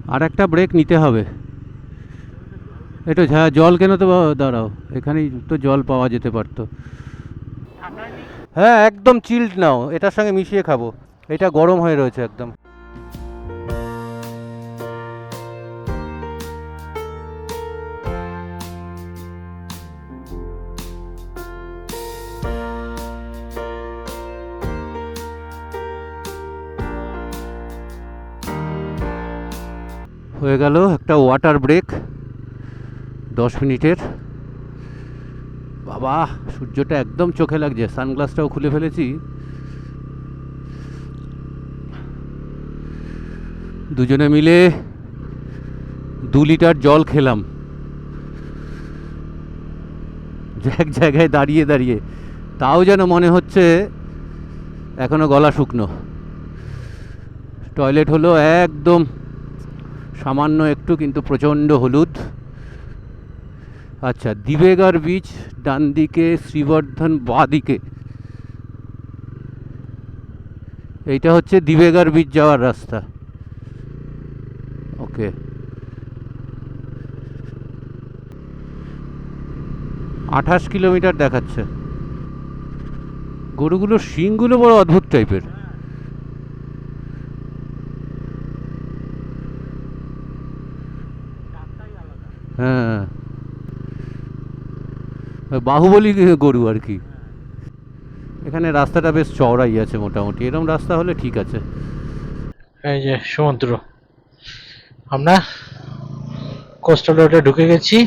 আর একটা ব্রেক নিতে হবে। একটু জল কেন তো দাঁড়াও, এখানেই তো জল পাওয়া যেতে পারতো। হ্যাঁ একদম চিল্ড নাও, এটার সঙ্গে মিশিয়ে খাবো। এটা গরম হয়ে রয়েছে একদম। হয়ে গেল একটা ওয়াটার ব্রেক 10 মিনিটের। বাবা, সূর্যটা একদম চোখে লাগছে, সানগ্লাসটাও খুলে ফেলেছি। দুজনে মিলে 2 লিটার জল খেলাম এক জায়গায় দাঁড়িয়ে দাঁড়িয়ে, তাও যেন মনে হচ্ছে এখনো গলা শুকনো। টয়লেট হলো একদম সামান্য একটু, কিন্তু প্রচণ্ড হলুদ। আচ্ছা, দিবেগার বিচ ডান দিকে, শ্রীবর্ধন বাঁ দিকে। এইটা হচ্ছে দিবেগার বিচ যাওয়ার রাস্তা। ওকে, 28 কিলোমিটার দেখাচ্ছে। গরুগুলোর শিংগুলো বড় অদ্ভুত টাইপের। হ্যাঁ, বাহুবলী গরু আর কি। এখানে রাস্তাটা বেশ চওড়াই আছে মোটামুটি, এরকম রাস্তা হলে ঠিক আছে। এই যে সমুদ্র, আমরা কোস্টাল রোডে ঢুকে গেছি।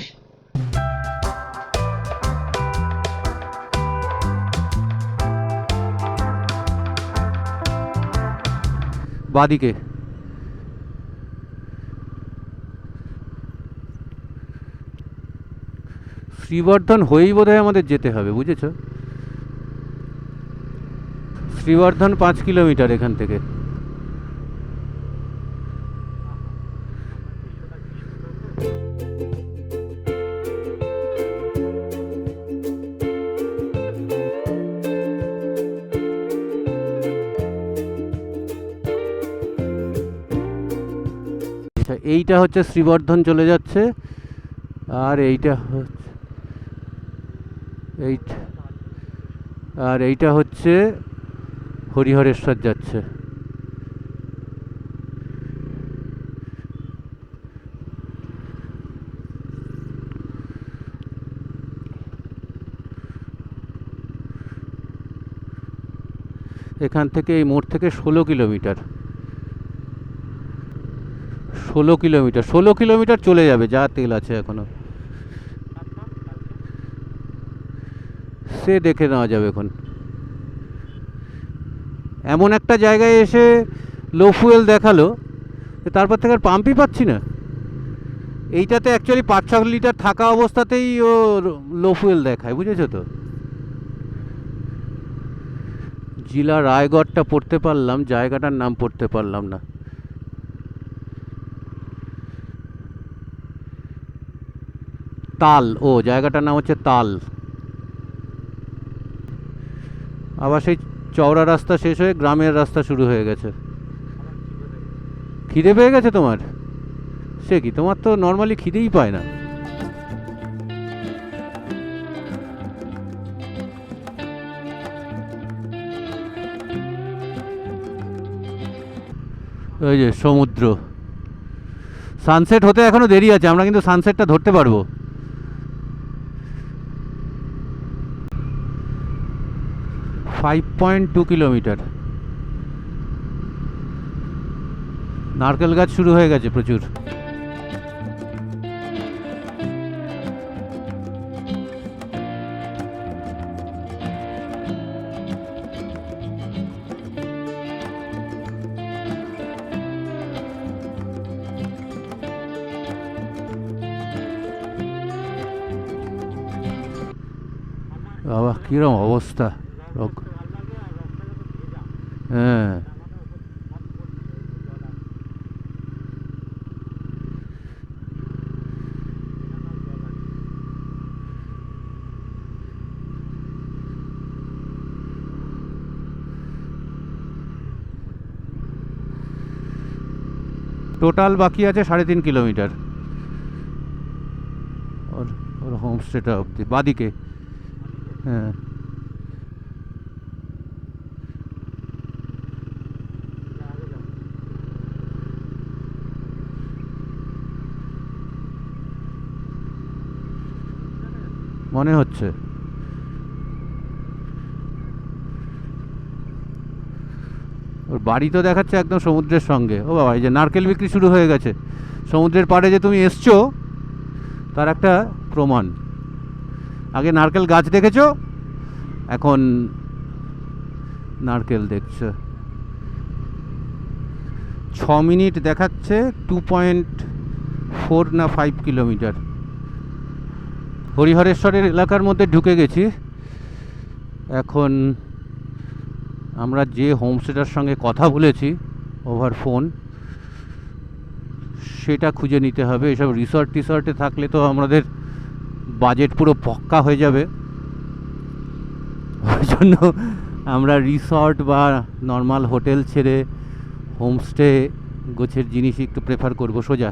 বাদিকে শ্রীবর্ধন হয়েই বোধহয় আমাদের যেতে হবে, বুঝেছো? শ্রীবর্ধন 5 কিলোমিটার এখান থেকে। আচ্ছা, এইটা হচ্ছে শ্রীবর্ধন চলে যাচ্ছে, আর এইটা হচ্ছে এই, আর এইটা হচ্ছে হরিহরেশ্বর যাচ্ছে। এখান থেকে এই মোড় থেকে 16 কিলোমিটার। 16 কিলোমিটার, 16 কিলোমিটার চলে যাবে, যা তেল আছে এখনো। সে দেখে নেওয়া যাবে এখন। এমন একটা জায়গায় এসে লো ফুয়েল দেখালো, তারপর থেকে আর পাম্পই পাচ্ছি না। এইটাতে অ্যাকচুয়ালি 5-6 লিটার থাকা অবস্থাতেই ও লো ফুয়েল দেখায়, বুঝেছো তো। জিলা রায়গড়টা পড়তে পারলাম, জায়গাটার নাম পড়তে পারলাম না। তাল, ও জায়গাটার নাম হচ্ছে তাল। আবার সেই চওড়া রাস্তা শেষ হয়ে গ্রামের রাস্তা শুরু হয়ে গেছে। খিদে পেয়ে গেছে তোমার? সে কি, তোমার তো নর্মালি খিদেই পায় না। ওই যে সমুদ্র, সানসেট হতে এখনো দেরি আছে, আমরা কিন্তু সানসেটটা ধরতে পারবো। 5.2 কিলোমিটার। নারকেল গাছ শুরু হয়ে গেছে প্রচুর। বাবা কিরম অবস্থা। হ্যাঁ, টোটাল বাকি আছে 3.5 কিলোমিটার ওর ওর হোমস্টেটা অবধি, বাদিকে। হ্যাঁ, মনে হচ্ছে। ওর বাড়ি তো দেখাচ্ছে একদম সমুদ্রের সঙ্গে। ও বাবা, এই যে নারকেল বিক্রি শুরু হয়ে গেছে। সমুদ্রের পাড়ে যে তুমি এসছো তার একটা প্রমাণ। আগে নারকেল গাছ দেখেছো, এখন নারকেল দেখছো। 6 মিনিট দেখাচ্ছে, 2.4 না 5 কিলোমিটার। হরিহরেশ্বরের এলাকার মধ্যে ঢুকে গেছি। এখন আমরা যে হোমস্টেটার সঙ্গে কথা বলেছি ওভার ফোন, সেটা খুঁজে নিতে হবে। এসব রিসর্ট টিসর্টে থাকলে তো আমাদের বাজেট পুরো পক্কা হয়ে যাবে। ওই জন্য আমরা রিসর্ট বা নর্মাল হোটেল ছেড়ে হোমস্টে গোছের জিনিসই একটু প্রেফার করব সোজা।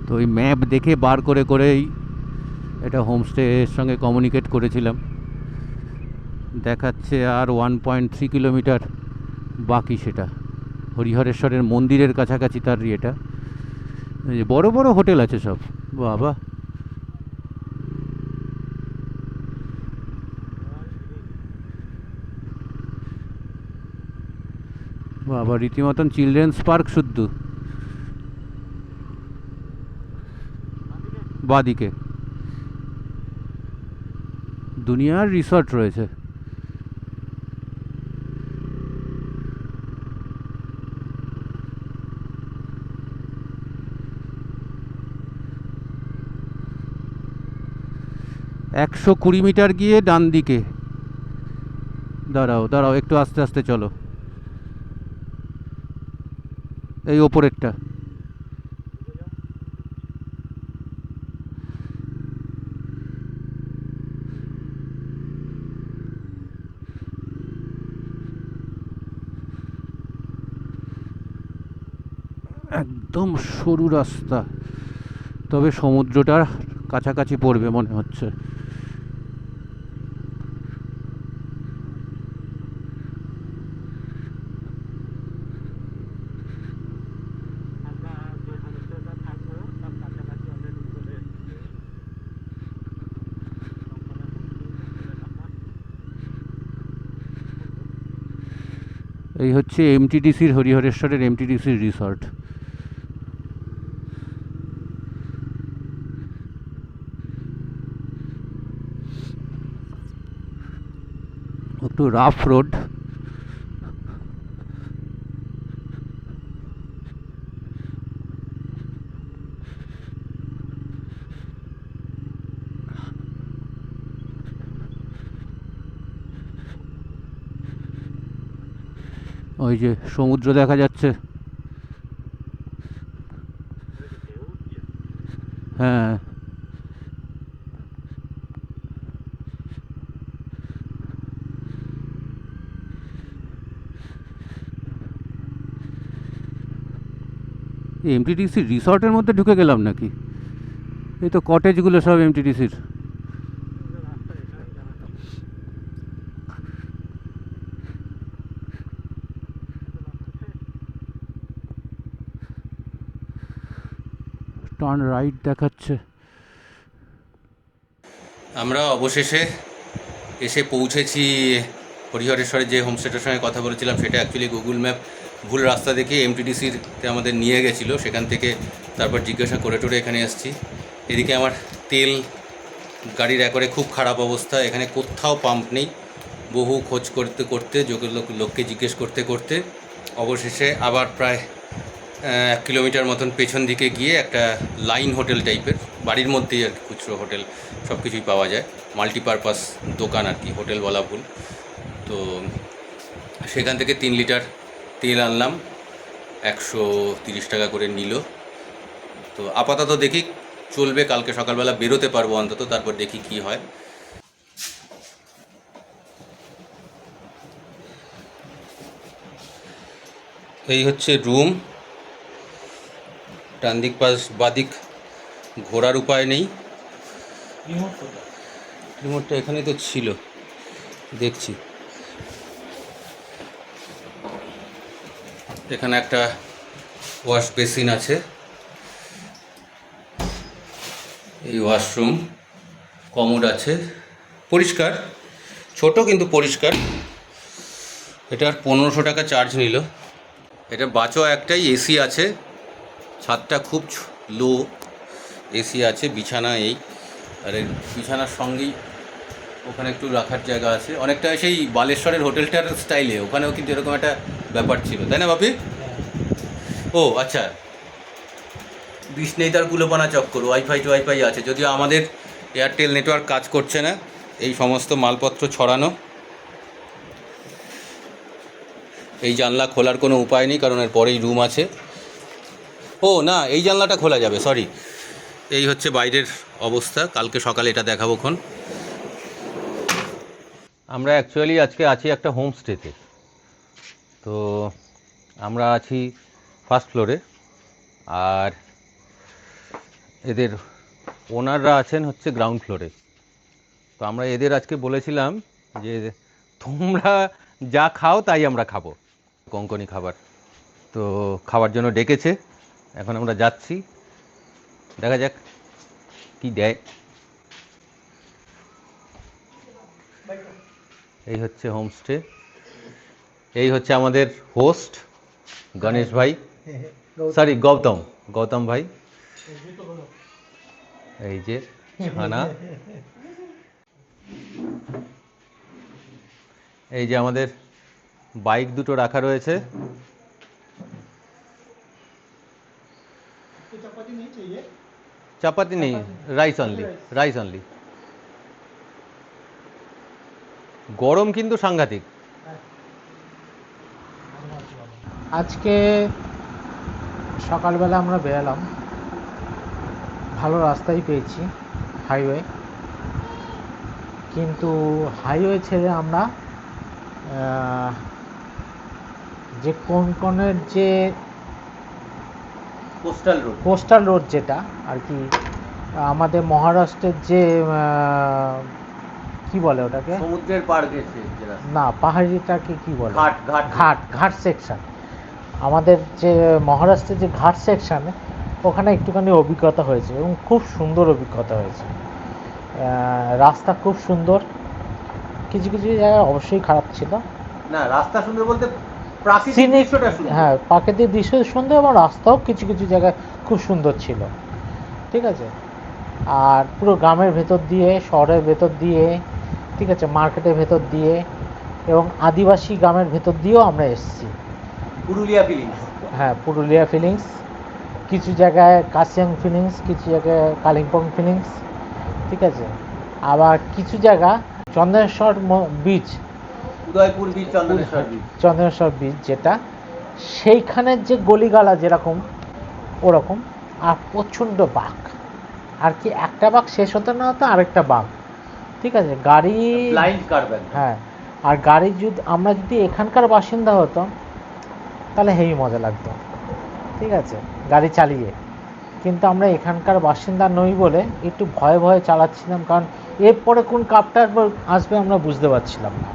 তো ওই ম্যাপ দেখে বার করে করেই এটা হোমস্টের সঙ্গে কমিউনিকেট করেছিলাম। দেখাচ্ছে আর 1.3 কিলোমিটার বাকি, সেটা হরিহরেশ্বরের মন্দিরের কাছাকাছি তার ইয়েটা। এই যে বড় বড় হোটেল আছে সব, বাবা। বাবা, রীতিমতন চিলড্রেন্স পার্ক শুদ্ধ। বাদিকে দুনিয়ার রিসর্ট রয়েছে। একশো 20 মিটার গিয়ে ডান দিকে। দাঁড়াও দাঁড়াও, একটু আস্তে আস্তে চলো। এই ওপরেরটা। একদম সরু রাস্তা, তবে সমুদ্রটার কাছাকাছি পড়বে মনে হচ্ছে। এই হচ্ছে এমটিডিসির, হরিহরেশ্বরের এমটিডিসির রিসর্ট। একটু রাফ রোড। ওই যে সমুদ্র দেখা যাচ্ছে। হ্যাঁ, এমটিডিসির রিসর্টের মধ্যে ঢুকে গেলাম নাকি? এই তো কটেজগুলো সব এমটিডিসির। টার্ন রাইট দেখাচ্ছে। আমরা অবশেষে এসে পৌঁছেছি হরিহরেশ্বরের যে হোমস্টেটার সঙ্গে কথা বলেছিলাম। সেটা অ্যাকচুয়ালি গুগল ম্যাপ ভুল রাস্তা দেখে এমটিডিসিতে আমাদের নিয়ে গেছিলো। সেখান থেকে তারপর জিজ্ঞাসা করে টোরে এখানে এসেছি। এদিকে আমার তেল গাড়ির একবারে খুব খারাপ অবস্থা। এখানে কোথাও পাম্প নেই। বহু খোঁজ করতে করতে লোককে জিজ্ঞেস করতে করতে অবশেষে আবার প্রায় 1 কিলোমিটার মতন পেছন দিকে গিয়ে একটা লাইন হোটেল টাইপের, বাড়ির মধ্যেই আর কি, খুচরো হোটেল সব কিছুই পাওয়া যায়, মাল্টিপারপাস দোকান আর কি, হোটেল বলা ভুল। তো সেখান থেকে 3 লিটার তেল আনলাম, 130 টাকা করে নিল। তো আপাতত দেখি চলবে, কালকে সকালবেলা বেরোতে পারবো অন্তত, তারপর দেখি কি হয়। এই হচ্ছে রুম। ডান দিক পাশ বাদিক ঘোরার উপায় নেই। রিমোটটা এখানে তো ছিল, দেখছি। এখানে একটা ওয়াশ বেসিন আছে, এই ওয়াশরুম, কমোড আছে, পরিষ্কার, ছোট কিন্তু পরিষ্কার। এটার 1500 টাকা চার্জ নিল। এটা বাঁচো একটাই, এসি আছে, ছাদটা খুব লো, এসি আছে, বিছানা এই, আর এই বিছানার সঙ্গেই ওখানে একটু রাখার জায়গা আছে, অনেকটা সেই বালেশ্বরের হোটেলটার স্টাইলে। ওখানেও কিন্তু এরকম একটা ব্যাপার ছিল, তাই না বাপি? ও আচ্ছা, বিষ নেই তার কুলোপানা চক্কর, ওয়াইফাই আছে, যদিও আমাদের এয়ারটেল নেটওয়ার্ক কাজ করছে না। এই সমস্ত মালপত্র ছড়ানো। এই জানলা খোলার কোনো উপায় নেই, কারণ এর পরেই রুম আছে। ও না, এই জানলাটা খোলা যাবে, সরি। এই হচ্ছে বাইরের অবস্থা, কালকে সকালে এটা দেখাবোক্ষণ। আমরা অ্যাকচুয়ালি আজকে আছি একটা হোমস্টেতে। তো আমরা আছি ফার্স্ট ফ্লোরে, আর এদের ওনাররা আছেন হচ্ছে গ্রাউন্ড ফ্লোরে। তো আমরা এদের আজকে বলেছিলাম যে তোমরা যা খাও তাই আমরা খাবো, কোঙ্কনি খাবার। তো খাওয়ার জন্য ডেকেছে, এখন আমরা যাচ্ছি, দেখা যাক কি দেয়। এই হচ্ছে হোমস্টে, এই হচ্ছে আমাদের হোস্ট গণেশ ভাই, সরি গৌতম ভাই। এই যে ছানা, এই যে আমাদের বাইক দুটো রাখা রয়েছে। চাপাতি নেই, রাইস অনলি। গরম কিন্তু সাংঘাতিক। আজকে সকালবেলা আমরা বেরালাম, ভালো রাস্তাই পেয়েছি, হাইওয়ে। কিন্তু হাইওয়ে ছেড়ে আমরা যে কোঙ্কনের যে কোস্টাল রোড যেটা আর কি, আমাদের মহারাষ্ট্রের যে কি বলে ওটাকে, সমুদ্রের পাড় গেছে না পাহাড়িটাকে কি বলে, ঘাট সেকশন। আমাদের যে মহারাষ্ট্রের যে ঘাট সেকশানে, ওখানে একটুখানি অভিজ্ঞতা হয়েছে এবং খুব সুন্দর অভিজ্ঞতা হয়েছে। রাস্তা খুব সুন্দর, কিছু কিছু জায়গায় অবশ্যই খারাপ ছিল। না, রাস্তা সুন্দর বলতে প্রাকৃতিক দৃশ্যটা সুন্দর। হ্যাঁ, প্রাকৃতিক দৃশ্য সুন্দর এবং রাস্তাও কিছু কিছু জায়গায় খুব সুন্দর ছিল, ঠিক আছে। আর পুরো গ্রামের ভেতর দিয়ে, শহরের ভেতর দিয়ে, ঠিক আছে, মার্কেটের ভেতর দিয়ে এবং আদিবাসী গ্রামের ভেতর দিয়েও আমরা এসেছি। পুরুলিয়া ফিলিংস, হ্যাঁ, পুরুলিয়া ফিলিংস, কিছু জায়গায় কাশিয়াং ফিলিংস, কিছু জায়গায় কালিম্পং ফিলিংস, ঠিক আছে। আবার কিছু জায়গা Chandaneswar beach, Udaipur beach, Chandaneswar beach যেটা, সেইখানের যে গলিগালা যেরকম ওরকম। আর প্রচণ্ড বাঘ, আর কি একটা বাঘ শেষ হতে না হতো আরেকটা বাঘ, ঠিক আছে। গাড়ি হ্যাঁ, আর গাড়ি যদি আমরা যদি এখানকার বাসিন্দা হতাম তাহলে হেভি মজা লাগতো, ঠিক আছে, গাড়ি চালিয়ে। কিন্তু আমরা এখানকার বাসিন্দা নই বলে একটু ভয়ে ভয়ে চালাচ্ছিলাম, কারণ এরপরে কোন কাপটা আসবে আমরা বুঝতে পারছিলাম না।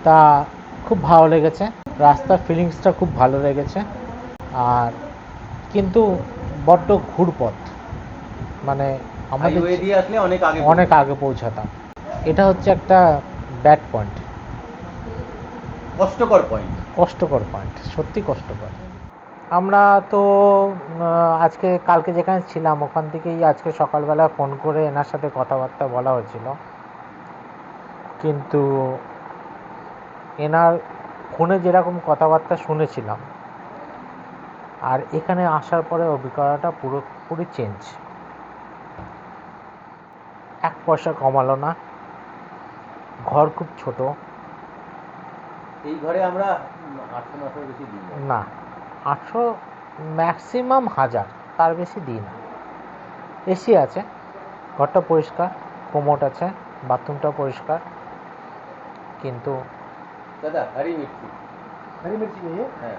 তা খুব ভালো লেগেছে, রাস্তার ফিলিংসটা খুব ভালো লেগেছে। আর কিন্তু বড্ড ঘুরপথ, মানে আমাদের অনেক আগে পৌঁছাতাম। এটা হচ্ছে একটা ব্যাড পয়েন্ট, কষ্টকর পয়েন্ট, সত্যি কষ্টকর। আমরা তো কালকে যেখানে ছিলাম ওখান থেকেই আজকে সকালবেলা ফোন করে এনার সাথে কথাবার্তা বলা হয়েছিল, কিন্তু এনার ফোনে যেরকম কথাবার্তা শুনেছিলাম আর এখানে আসার পরে অভিজ্ঞতাটা পুরোপুরি চেঞ্জ। 1 পয়সা কমালো না, ঘর খুব ছোট। এই ঘরে আমরা 800-900 বেশি দিই না, 800 ম্যাক্সিমাম 1000, তার বেশি দিই না। এসি আছে, ঘরটা পরিষ্কার, কোমোড আছে, বাথরুমটাও পরিষ্কার। কিন্তু দাদা হারি মিষ্টি, हरी मिर्ची चाहिए হ্যাঁ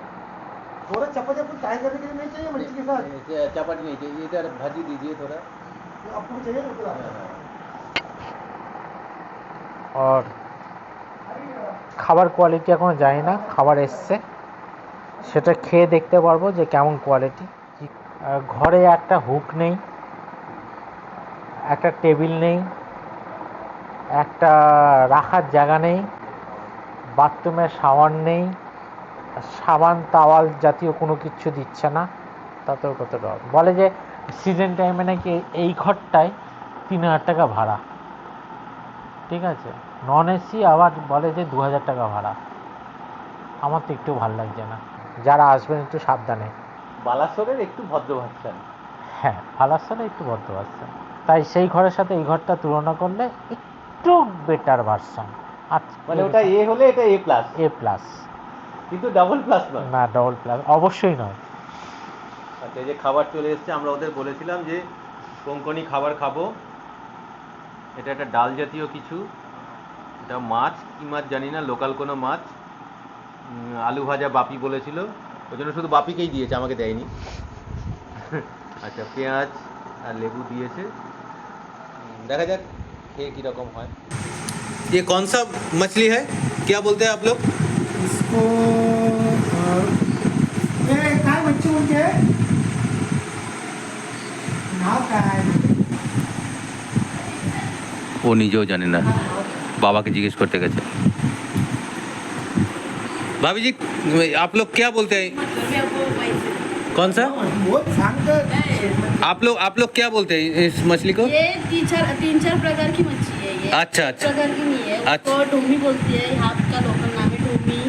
थोड़ा चपाती आपको चाय करने के लिए नहीं चाहिए मिर्ची के साथ চাপাটি নেই इधर भाजी दीजिए थोड़ा आपको भी चाहिए बिल्कुल और খাবার কোয়ালিটি এখনো জানি না, খাবার এসছে সেটা খেয়ে দেখতে পারবো যে কেমন কোয়ালিটি। ঘরে একটা হুক নেই, একটা টেবিল নেই, একটা রাখার জায়গা নেই, বাথরুমে শাওয়ার নেই, সাবান তাওয়াল জাতীয় কোনো কিছু দিচ্ছে না। তাতেও কত ডর বলে যে সিজন টাইমে নাকি এই ঘরটায় 3000 টাকা ভাড়া, ঠিক আছে, নন এসি আবার বলে যে 2000 টাকা ভাড়া। আমার তো একটু ভালো লাগছে না, যারা আসবেন একটু সাবধানে। বালাসোরের একটু ভদ্র ভাষণ। হ্যাঁ, ভালাসলে একটু বদ্ধ ভার্সন, তাই সেই ঘরের সাথে এই ঘরটা তুলনা করলে একটু বেটার ভার্সন। মানে ওটা এ হলে এটা এ প্লাস, এ প্লাস, কিন্তু ডাবল প্লাস নয়। না ডবল প্লাস অবশ্যই নয়। আচ্ছা, এই যে খাবার চলে এসেছে, আমরা ওদের বলেছিলাম যে কোঙ্কনি খাবার খাবো। এটা একটা ডাল জাতীয় কিছু, এটা মাছ, কি মাছ জানি না, লোকাল কোনো মাছ। আলু ভাজা বাপি বলেছিল, ওই জন্য শুধু বাপিকেই দিয়েছে, আমাকে দেয়নি। আচ্ছা, পেঁয়াজ আর লেবু দিয়েছে, দেখা যাক খেয়ে কীরকম হয়। ये कौन सा मछली है, क्या बोलते हैं आप लोग इसको? ये काय मच्छी बोलते हैं? नाव काय? ও নিজেও জানে না, বাবাকে জিজ্ঞেস করতে গেছে। भाभी जी, आप लोग क्या बोलते हैं, कौन सा? बहुत सांगत आप लोग क्या बोलते हैं इस मछली को? ये तीन चार प्रकार की मच्छी है ये। अच्छा, अच्छा। प्रकार की नहीं है, अच्छा। उसको डोमी बोलती है, यहाँ का लोकल नाम है डोमी,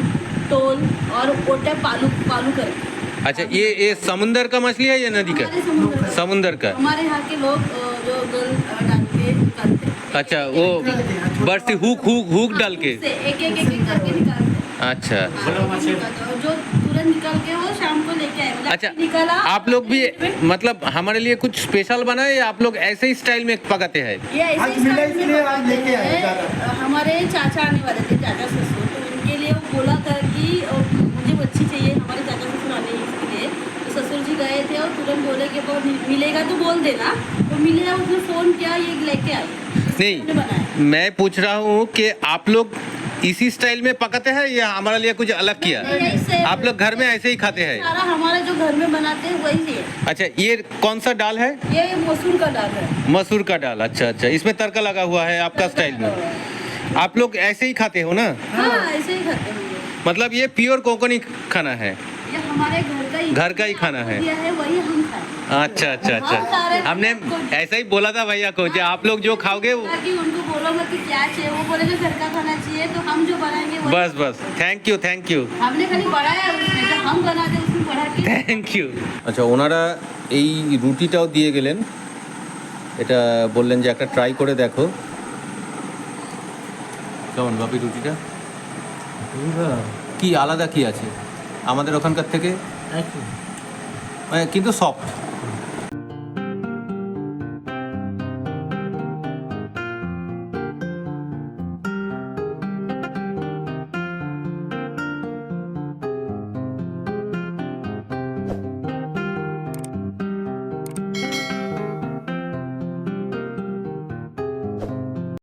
टोल और ओटा पालू पालू करके। अच्छा, ये समुंदर का मछली है या नदी का? हमारे समुद्र का। समुंदर का। हमारे यहाँ के लोग जो गल डाल के निकालते हैं। अच्छा, वो बर्फ हुक डाल के। से एक एक एक एक करके निकालते हैं। अच्छा, हाँ, निकालते हैं। और जो तुरंत निकाल के वो शाम को लेके आए, मतलब अच्छा। निकाला। आप लोग भी मतलब हमारे लिए कुछ स्पेशल बनाए या आप लोग ऐसे ही स्टाइल में पकाते हैं? ये ऐसे आज ही मिला स्टाइल में इसलिए आज बनाते लेके आए हैं। ज़्यादा। हमारे चाचा आने वाले थे, चाचा ससुर, तो उनके लिए वो बोला था कि मुझे मच्छी चाहिए, हमारे चाचा ससुर आने हैं इसके लिए। तो ससुर जी गए थे और तुरंत बोले कि वो मिलेगा तो बोल देना, तो मिलेगा, उसने फ़ोन किया, ये लेके आए। नहीं, हमने बनाया। मैं पूछ रहा हूँ कि आप लोग इसी स्टाइल में पकाते हैं या हमारे लिए कुछ अलग किया? नहीं, नहीं, ऐसे- आप लोग घर में ऐसे ही खाते हैं? सारा हमारे जो घर में बनाते हैं वही है। अच्छा, ये कौन सा दाल है? ये मसूर का दाल है। मसूर का दाल। अच्छा अच्छा, इसमें तड़का लगा हुआ है आपका स्टाइल में। आप लोग ऐसे ही खाते हो ना? हाँ, ऐसे ही खाते हैं ये। मतलब ये प्योर कोंकणी खाना है, ये हमारे घर का ही खाना है। दिया है, वही हम खाए। अच्छा अच्छा हाँ, अच्छा। सारे हमने लोग- ऐसा ही बोला था भैया को कि आप लोग जो खाओगे ताकि उनको बोलो मत कि क्या चाहिए, वो बोलेंगे घर का खाना चाहिए, तो हम जो बनाएंगे वही। बस बस, थैंक यू हमने खाली बढ़ाया उसमें, जो हम बनाते हैं उसमें बढ़ा के। Thank you. আচ্ছা, ওনারা এই রুটিটাও দিয়ে গেলেন, এটা বললেন যে একটা ট্রাই করে দেখো। কেমন বাপি রুটিটা? কি আলাদা কি আছে আমাদের ওখানকার থেকে? কিন্তু সফট।